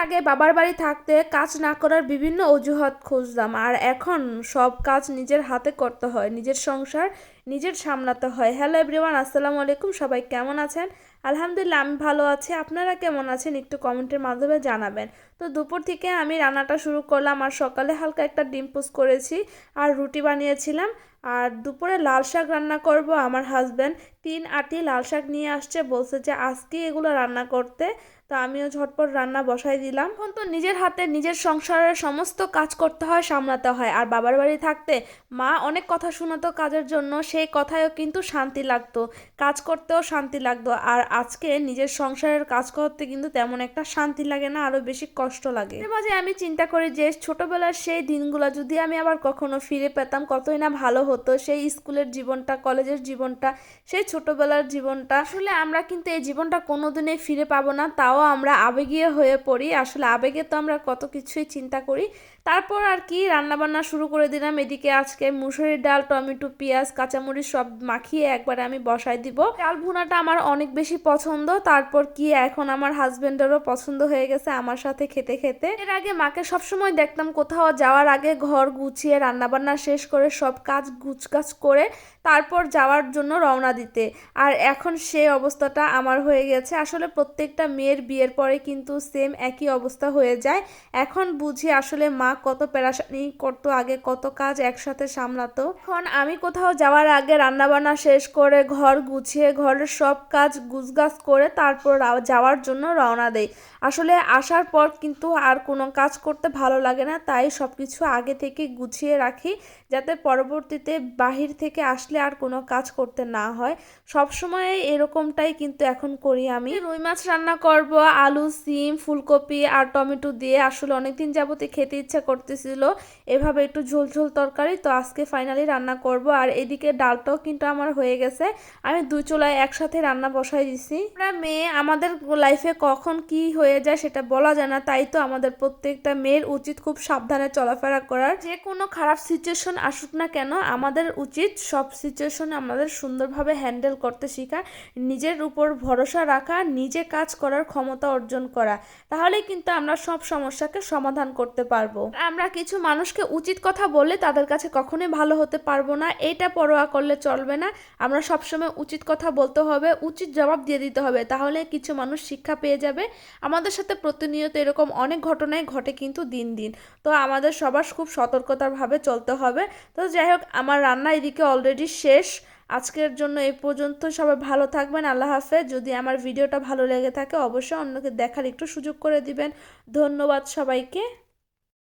আগে বাবার বাড়ি থাকতে কাজ না করার বিভিন্ন অজুহাত খুঁজতাম, আর এখন সব কাজ নিজের হাতে করতে হয়, নিজের সংসার নিজের সামলাতে হয়। হ্যালো এভরিওয়ান, আসসালামু আলাইকুম। সবাই কেমন আছেন? আলহামদুলিল্লাহ আমি ভালো আছি। আপনারা কেমন আছেন একটু কমেন্টের মাধ্যমে জানাবেন। তো দুপুর থেকে আমি রান্নাটা শুরু করলাম, আর সকালে হালকা একটা ডিম পোস্ট করেছি আর রুটি বানিয়েছিলাম। আর দুপুরে লাল শাক রান্না করব। আমার হাজব্যান্ড 3 আটি লাল শাক নিয়ে আসছে, বলছে যে আজকে এগুলো রান্না করতে। তো আমিও ঝটপট রান্না বসাই দিলাম। এখন তো নিজের হাতে নিজের সংসারের সমস্ত কাজ করতে হয়, সামলাতে হয়। আর বাবার বাড়ি থাকতে মা অনেক কথা শোনাতো কাজের জন্য, সেই কথায়ও কিন্তু শান্তি লাগতো, কাজ করতেও শান্তি লাগতো। আর আজকে নিজের সংসারের কাজ করতে কিন্তু তেমন একটা শান্তি লাগে না, আরো বেশি কষ্ট লাগে। মাঝে আমি চিন্তা করি যে ছোটবেলার সেই দিনগুলো যদি আমি আবার কখনো ফিরে পেতাম কতই না ভালো হতো। সেই স্কুলের জীবনটা, কলেজের জীবনটা, সেই ছোটবেলার জীবনটা। আসলে আমরা কিন্তু এই জীবনটা কোনোদিনই ফিরে পাবো না, তাও আমরা আবেগীয় হয়ে পড়ি। আসলে আবেগে তো আমরা কত কিছুই চিন্তা করি। তারপর আর কি রান্নাবান্না শুরু করে দিলাম। এদিকে আজকে মুসুরির ডাল, টমেটো, পেঁয়াজ, কাঁচামরিচ সব মাখিয়ে একবারে আমি বসাই দিব। ডাল ভুনাটা আমার অনেক বেশি পছন্দ। তারপর কি এখন আমার হাজবেন্ডেরও পছন্দ হয়ে গেছে আমার সাথে খেতে খেতে। এর আগে মাকে সবসময় দেখতাম কোথাও যাওয়ার আগে ঘর গুছিয়ে রান্নাবান্না শেষ করে সব কাজ গুছগাছ করে তারপর যাওয়ার জন্য রওনা দিতে। আর এখন সেই অবস্থাটা আমার হয়ে গেছে। আসলে প্রত্যেকটা মেয়ের বিয়ের পরে কিন্তু সেম একই অবস্থা হয়ে যায়। এখন বুঝি আসলে মা কত পেরেশানি করতো, আগে কত কাজ একসাথে সামলাতো। এখন আমি কোথাও যাওয়ার আগে রান্নাবান্না শেষ করে ঘর গুছিয়ে ঘরের সব কাজ গুছগাছ করে তারপর যাওয়ার জন্য রওনা দেই। আসলে আসার পর কিন্তু আর কোনো কাজ করতে ভালো লাগে না, তাই সব কিছু আগে থেকে গুছিয়ে রাখি যাতে পরবর্তীতে বাহির থেকে আসলে আর কোনো কাজ করতে না হয়। সবসময় এরকমটাই কিন্তু এখন করি আমি। রুই মাছ রান্না করব আলু, সিম, ফুলকপি আর টমেটো দিয়ে। আসলে অনেকদিন যাবতই খেতে ইচ্ছা করতেছিল এভাবে একটু ঝোল ঝোল তরকারি, তো আজকে ফাইনালি রান্না করব। আর এদিকে ডালটাও কিন্তু আমার হয়ে গেছে, আমি দুই চুলায় একসাথে রান্না বসাই দিছি। আমরা মেয়ে, আমাদের লাইফে কখন কি হয়ে যায় সেটা বলা যায় না, তাই তো আমাদের প্রত্যেকটা মেয়ের উচিত খুব সাবধানে চলাফেরা করার। যে কোনো খারাপ সিচুয়েশন আসুক না কেন, আমাদের উচিত সব সিচুয়েশনে আমাদের সুন্দরভাবে হ্যান্ডেল করতে শেখা, নিজের উপর ভরসা রাখা, নিজে কাজ করার ক্ষমতা অর্জন করা। তাহলেই কিন্তু আমরা সব সমস্যাকে সমাধান করতে পারবো। আমরা কিছু মানুষকে উচিত কথা বললে তাদের কাছে কখনোই ভালো হতে পারবো না, এটা পরোয়া করলে চলবে না। আমরা সবসময় উচিত কথা বলতে হবে, উচিত জবাব দিয়ে দিতে হবে, তাহলে কিছু মানুষ শিক্ষা পেয়ে যাবে। আমাদের সাথে প্রতিনিয়ত এরকম অনেক ঘটনাই ঘটে কিন্তু দিন দিন। তো আমাদের সবার খুব সতর্কতার ভাবে চলতে হবে। তো যাই হোক, আমার রান্না এদিকে অলরেডি শেষ। আজকের জন্য এই পর্যন্ত। সবাই ভালো থাকবেন, আল্লাহ হাফেজ। যদি আমার ভিডিওটা ভালো লেগে থাকে অবশ্যই অন্যকে দেখার একটু সুযোগ করে দিবেন। ধন্যবাদ সবাইকে।